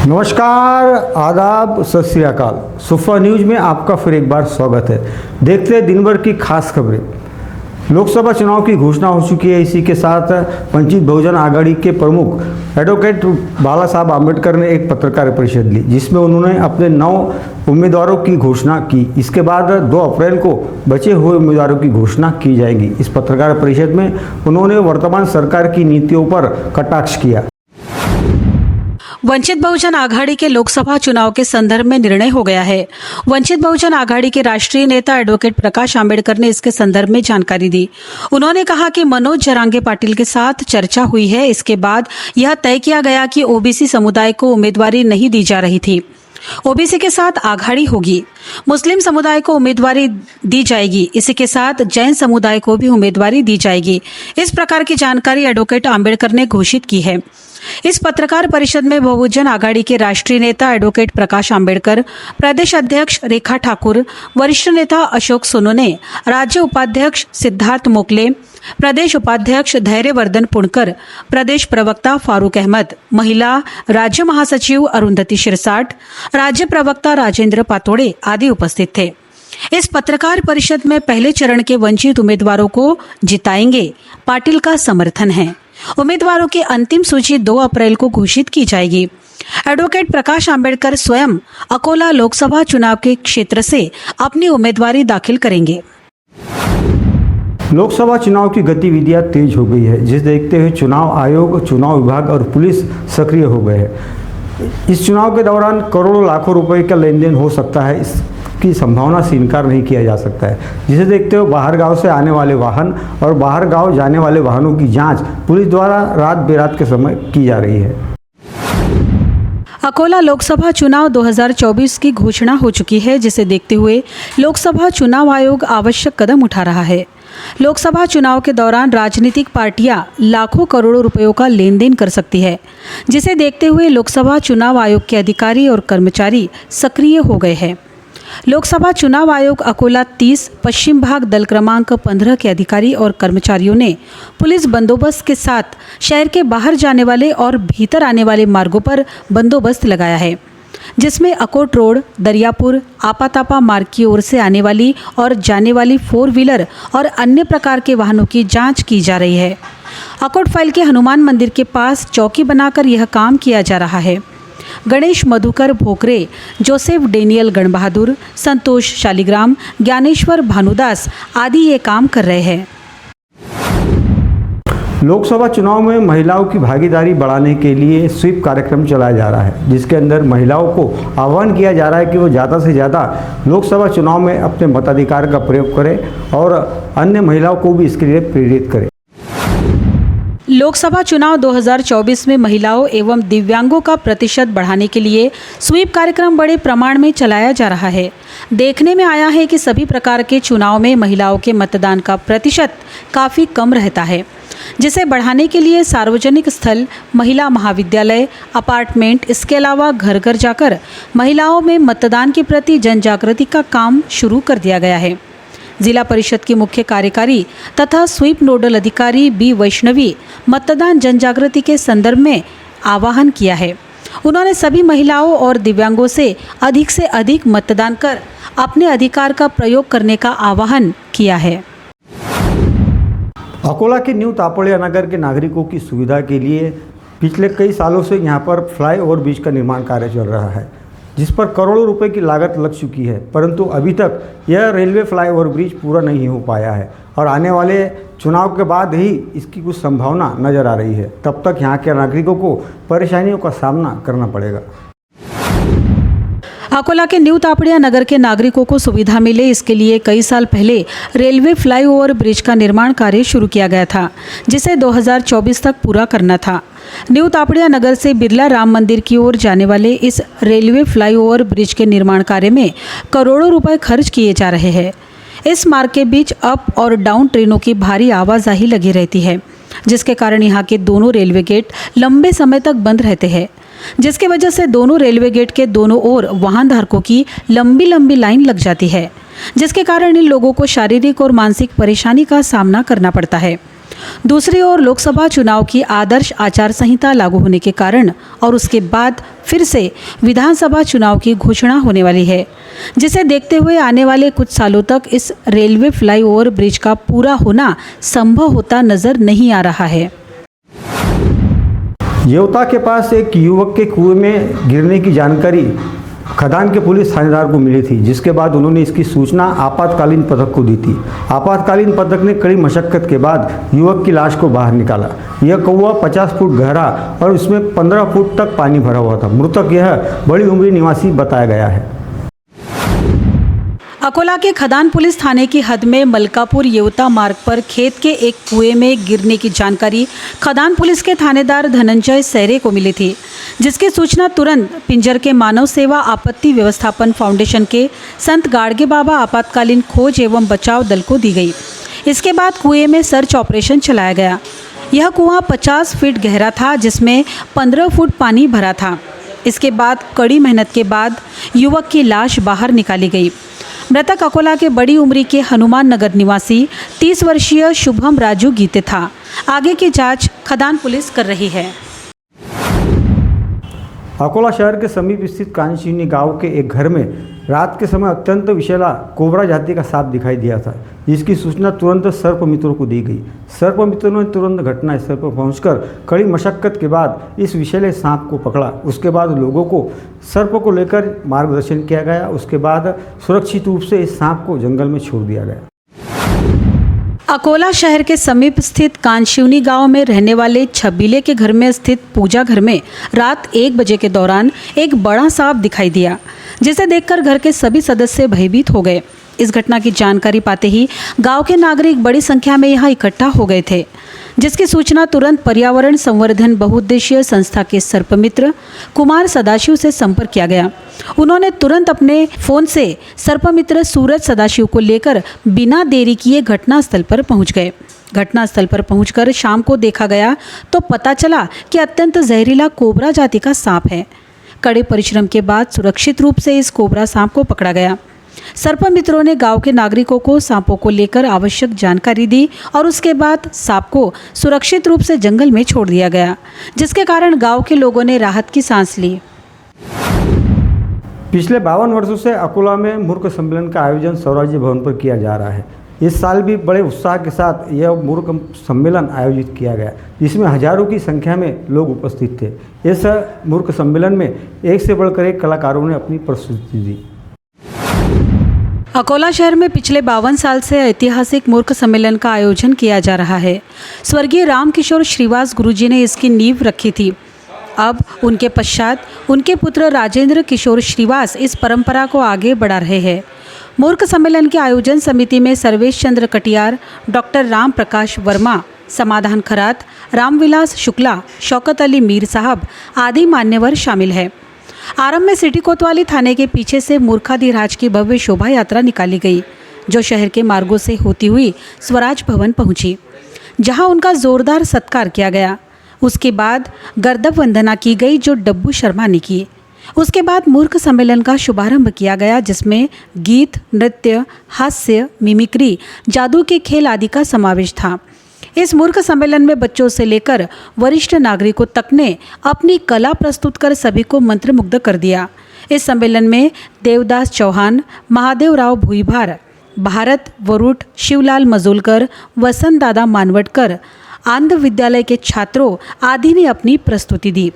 नमस्कार, आदाब, सत श्री अकाल। सुफा न्यूज में आपका फिर एक बार स्वागत है। देखते हैं दिन भर की खास खबरें। लोकसभा चुनाव की घोषणा हो चुकी है। इसी के साथ वंचित बहुजन आघाड़ी के प्रमुख एडवोकेट बाला साहब आम्बेडकर ने एक पत्रकार परिषद ली, जिसमें उन्होंने अपने 9 उम्मीदवारों की घोषणा की। इसके बाद 2 अप्रैल को बचे हुए उम्मीदवारों की घोषणा की जाएगी। इस पत्रकार परिषद में उन्होंने वर्तमान सरकार की नीतियों पर कटाक्ष किया। वंचित बहुजन आघाड़ी के लोकसभा चुनाव के संदर्भ में निर्णय हो गया है। वंचित बहुजन आघाड़ी के राष्ट्रीय नेता एडवोकेट प्रकाश आंबेडकर ने इसके संदर्भ में जानकारी दी। उन्होंने कहा कि मनोज जरांगे पाटिल के साथ चर्चा हुई है। इसके बाद यह तय किया गया कि ओबीसी समुदाय को उम्मीदवारी नहीं दी जा रही थी। ओबीसी के साथ आघाड़ी होगी। मुस्लिम समुदाय को उम्मीदवारी दी जाएगी। इसी के साथ जैन समुदाय को भी उम्मीदवारी दी जाएगी। इस प्रकार की जानकारी एडवोकेट आंबेडकर ने घोषित की है। इस पत्रकार परिषद में बहुजन आघाड़ी के राष्ट्रीय नेता एडवोकेट प्रकाश आंबेडकर, प्रदेश अध्यक्ष रेखा ठाकुर, वरिष्ठ नेता अशोक सोनोने, राज्य उपाध्यक्ष सिद्धार्थ मोकले, प्रदेश उपाध्यक्ष धैर्यवर्धन पुणकर, प्रदेश प्रवक्ता फारूक अहमद, महिला राज्य महासचिव अरुंधति शिरसाट, राज्य प्रवक्ता राजेंद्र पातोड़े आदि उपस्थित थे। इस पत्रकार परिषद में पहले चरण के वंचित उम्मीदवारों को जिताएंगे पाटिल का समर्थन है। उम्मीदवारों की अंतिम सूची 2 अप्रैल को घोषित की जाएगी। एडवोकेट प्रकाश आंबेडकर स्वयं अकोला लोकसभा चुनाव के क्षेत्र से अपनी उम्मीदवारी दाखिल करेंगे। लोकसभा चुनाव की गतिविधियां तेज हो गई है, जिसे देखते हुए चुनाव आयोग, चुनाव विभाग और पुलिस सक्रिय हो गए हैं। इस चुनाव के दौरान करोड़ों लाखों रुपए का लेन देन हो सकता है। इसकी संभावना से इनकार नहीं किया जा सकता है, जिसे देखते हुए बाहर गांव से आने वाले वाहन और बाहर गांव जाने वाले वाहनों की जांच पुलिस द्वारा रात बेरात के समय की जा रही है। अकोला लोकसभा चुनाव 2024 की घोषणा हो चुकी है, जिसे देखते हुए लोकसभा चुनाव आयोग आवश्यक कदम उठा रहा है। लोकसभा चुनाव के दौरान राजनीतिक पार्टियां लाखों करोड़ों रुपयों का लेन देन कर सकती है, जिसे देखते हुए लोकसभा चुनाव आयोग के अधिकारी और कर्मचारी सक्रिय हो गए हैं। लोकसभा चुनाव आयोग अकोला 30 पश्चिम भाग दल क्रमांक 15 के अधिकारी और कर्मचारियों ने पुलिस बंदोबस्त के साथ शहर के बाहर जाने वाले और भीतर आने वाले मार्गों पर बंदोबस्त लगाया है, जिसमें अकोट रोड, दरियापुर, आपातापा मार्ग की ओर से आने वाली और जाने वाली 4 व्हीलर और अन्य प्रकार के वाहनों की जांच की जा रही है। अकोट फाइल के हनुमान मंदिर के पास चौकी बनाकर यह काम किया जा रहा है। गणेश मधुकर भोकरे, जोसेफ डेनियल गणबहादुर, संतोष शालिग्राम, ज्ञानेश्वर भानुदास आदि ये काम कर रहे हैं। लोकसभा चुनाव में महिलाओं की भागीदारी बढ़ाने के लिए स्वीप कार्यक्रम चलाया जा रहा है, जिसके अंदर महिलाओं को आह्वान किया जा रहा है कि वो ज़्यादा से ज़्यादा लोकसभा चुनाव में अपने मताधिकार का प्रयोग करें और अन्य महिलाओं को भी इसके लिए प्रेरित करें। लोकसभा चुनाव 2024 में महिलाओं एवं दिव्यांगों का प्रतिशत बढ़ाने के लिए स्वीप कार्यक्रम बड़े प्रमाण में चलाया जा रहा है। देखने में आया है कि सभी प्रकार के चुनाव में महिलाओं के मतदान का प्रतिशत काफ़ी कम रहता है, जिसे बढ़ाने के लिए सार्वजनिक स्थल, महिला महाविद्यालय, अपार्टमेंट, इसके अलावा घर घर जाकर महिलाओं में मतदान के प्रति जन जागृति का काम शुरू कर दिया गया है। जिला परिषद की मुख्य कार्यकारी तथा स्वीप नोडल अधिकारी बी वैष्णवी मतदान जन जागृति के संदर्भ में आह्वान किया है। उन्होंने सभी महिलाओं और दिव्यांगों से अधिक मतदान कर अपने अधिकार का प्रयोग करने का आह्वान किया है। अकोला के न्यू तापड़िया नगर के नागरिकों की सुविधा के लिए पिछले कई सालों से यहाँ पर फ्लाईओवर ब्रिज का निर्माण कार्य चल रहा है, जिस पर करोड़ों रुपए की लागत लग चुकी है, परंतु अभी तक यह रेलवे फ्लाईओवर ब्रिज पूरा नहीं हो पाया है और आने वाले चुनाव के बाद ही इसकी कुछ संभावना नज़र आ रही है। तब तक यहाँ के नागरिकों को परेशानियों का सामना करना पड़ेगा। अकोला के न्यू तापड़िया नगर के नागरिकों को सुविधा मिले, इसके लिए कई साल पहले रेलवे फ्लाईओवर ब्रिज का निर्माण कार्य शुरू किया गया था, जिसे 2024 तक पूरा करना था। न्यू तापड़िया नगर से बिरला राम मंदिर की ओर जाने वाले इस रेलवे फ्लाईओवर ब्रिज के निर्माण कार्य में करोड़ों रुपए खर्च किए जा रहे हैं। इस मार्ग के बीच अप और डाउन ट्रेनों की भारी आवाजाही लगी रहती है, जिसके कारण यहाँ के दोनों रेलवे गेट लंबे समय तक बंद रहते हैं, जिसकी वजह से दोनों रेलवे गेट के दोनों ओर वाहन धारकों की लंबी लंबी लाइन लग जाती है, जिसके कारण इन लोगों को शारीरिक और मानसिक परेशानी का सामना करना पड़ता है। दूसरी ओर लोकसभा चुनाव की आदर्श आचार संहिता लागू होने के कारण और उसके बाद फिर से विधानसभा चुनाव की घोषणा होने वाली है, जिसे देखते हुए आने वाले कुछ सालों तक इस रेलवे फ्लाईओवर ब्रिज का पूरा होना संभव होता नजर नहीं आ रहा है। येवता के पास एक युवक के कुएं में गिरने की जानकारी खदान के पुलिस थानेदार को मिली थी, जिसके बाद उन्होंने इसकी सूचना आपातकालीन पथक को दी थी। आपातकालीन पथक ने कड़ी मशक्कत के बाद युवक की लाश को बाहर निकाला। यह कौवा 50 फुट गहरा और उसमें 15 फुट तक पानी भरा हुआ था। मृतक यह बड़ी उम्री निवासी बताया गया है। अकोला के खदान पुलिस थाने की हद में मलकापुर येवता मार्ग पर खेत के एक कुएं में गिरने की जानकारी खदान पुलिस के थानेदार धनंजय सैरे को मिली थी, जिसकी सूचना तुरंत पिंजर के मानव सेवा आपत्ति व्यवस्थापन फाउंडेशन के संत गाड़गे बाबा आपातकालीन खोज एवं बचाव दल को दी गई। इसके बाद कुएं में सर्च ऑपरेशन चलाया गया। यह कुआं 50 फीट गहरा था, जिसमें 15 फुट पानी भरा था। इसके बाद कड़ी मेहनत के बाद युवक की लाश बाहर निकाली गई। मृतक अकोला के बड़ी उम्री के हनुमान नगर निवासी 30 वर्षीय शुभम राजू गीते था। आगे की जांच खदान पुलिस कर रही है। अकोला शहर के समीप स्थित कांचीनी गांव के एक घर में रात के समय अत्यंत विषैला कोबरा जाति का सांप दिखाई दिया था, जिसकी सूचना तुरंत सर्प मित्रों को दी गई। सर्प मित्रों ने तुरंत घटनास्थल पर पहुंचकर कड़ी मशक्कत के बाद इस विषैले सांप को पकड़ा। उसके बाद लोगों को सर्प को लेकर मार्गदर्शन किया गया। उसके बाद सुरक्षित रूप से इस सांप को जंगल में छोड़ दिया गया। अकोला शहर के समीप स्थित कांशिवनी गांव में रहने वाले छबीले के घर में स्थित पूजा घर में रात 1 बजे के दौरान एक बड़ा सांप दिखाई दिया, जिसे देखकर घर के सभी सदस्य भयभीत हो गए। इस घटना की जानकारी पाते ही गांव के नागरिक बड़ी संख्या में यहां इकट्ठा हो गए थे, जिसकी सूचना तुरंत पर्यावरण संवर्धन बहुउद्देशीय संस्था के सर्पमित्र कुमार सदाशिव से संपर्क किया गया। उन्होंने तुरंत अपने फोन से सर्पमित्र सूरज सदाशिव को लेकर बिना देरी किए घटनास्थल पर पहुंच गए। घटनास्थल पर पहुंचकर शाम को देखा गया तो पता चला कि अत्यंत जहरीला कोबरा जाति का सांप है। कड़े परिश्रम के बाद सुरक्षित रूप से इस कोबरा सांप को पकड़ा गया। सर्प मित्रों ने गांव के नागरिकों को सांपों को लेकर आवश्यक जानकारी दी और उसके बाद सांप को सुरक्षित रूप से जंगल में छोड़ दिया गया, जिसके कारण गांव के लोगों ने राहत की सांस ली। पिछले 52 वर्षों से अकोला में मूर्ख सम्मेलन का आयोजन स्वराज्य भवन पर किया जा रहा है। इस साल भी बड़े उत्साह के साथ यह मूर्ख सम्मेलन आयोजित किया गया, जिसमें हजारों की संख्या में लोग उपस्थित थे। इस मूर्ख सम्मेलन में एक से बढ़कर एक कलाकारों ने अपनी प्रस्तुति दी। अकोला शहर में पिछले 52 साल से ऐतिहासिक मूर्ख सम्मेलन का आयोजन किया जा रहा है। स्वर्गीय रामकिशोर श्रीवास गुरुजी ने इसकी नींव रखी थी। अब उनके पश्चात उनके पुत्र राजेंद्र किशोर श्रीवास इस परंपरा को आगे बढ़ा रहे हैं। मूर्ख सम्मेलन के आयोजन समिति में सर्वेश चंद्र कटियार, डॉक्टर राम प्रकाश वर्मा, समाधान खरात, रामविलास शुक्ला, शौकत अली मीर साहब आदि मान्यवर शामिल हैं। आरंभ में सिटी कोतवाली थाने के पीछे से मूर्खाधिराज की भव्य शोभा यात्रा निकाली गई, जो शहर के मार्गों से होती हुई स्वराज भवन पहुंची, जहां उनका जोरदार सत्कार किया गया। उसके बाद गर्दभ वंदना की गई, जो डब्बू शर्मा ने की। उसके बाद मूर्ख सम्मेलन का शुभारंभ किया गया, जिसमें गीत, नृत्य, हास्य, मिमिक्री, जादू के खेल आदि का समावेश था। इस मूर्ख सम्मेलन में बच्चों से लेकर वरिष्ठ नागरिकों तक ने अपनी कला प्रस्तुत कर सभी को मंत्रमुग्ध कर दिया। इस सम्मेलन में देवदास चौहान, महादेव राव भुईभार, भारत वरुट, शिवलाल मजूलकर, वसंत दादा मानवटकर, आंध्र विद्यालय के छात्रों आदि ने अपनी प्रस्तुति दी।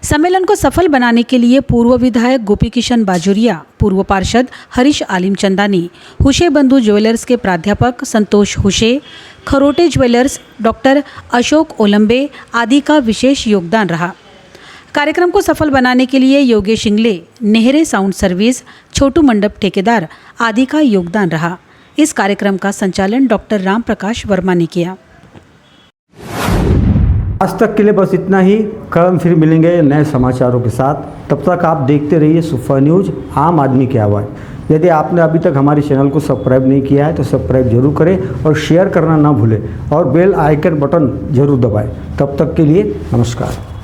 सम्मेलन को सफल बनाने के लिए पूर्व विधायक गोपी किशन बाजुरिया, पूर्व पार्षद हरीश आलिम चंदानी, हुशे बंधु ज्वेलर्स के प्राध्यापक संतोष हुशे, खरोटे ज्वेलर्स डॉक्टर अशोक ओलंबे आदि का विशेष योगदान रहा। कार्यक्रम को सफल बनाने के लिए योगेश इंगले, नेहरे साउंड सर्विस, छोटू मंडप ठेकेदार आदि का योगदान रहा। इस कार्यक्रम का संचालन डॉक्टर राम प्रकाश वर्मा ने किया। आज तक के लिए बस इतना ही। कल हम फिर मिलेंगे नए समाचारों के साथ। तब तक आप देखते रहिए सुफा न्यूज़, आम आदमी की आवाज़। यदि आपने अभी तक हमारे चैनल को सब्सक्राइब नहीं किया है तो सब्सक्राइब जरूर करें और शेयर करना ना भूलें और बेल आइकन बटन जरूर दबाएं। तब तक के लिए नमस्कार।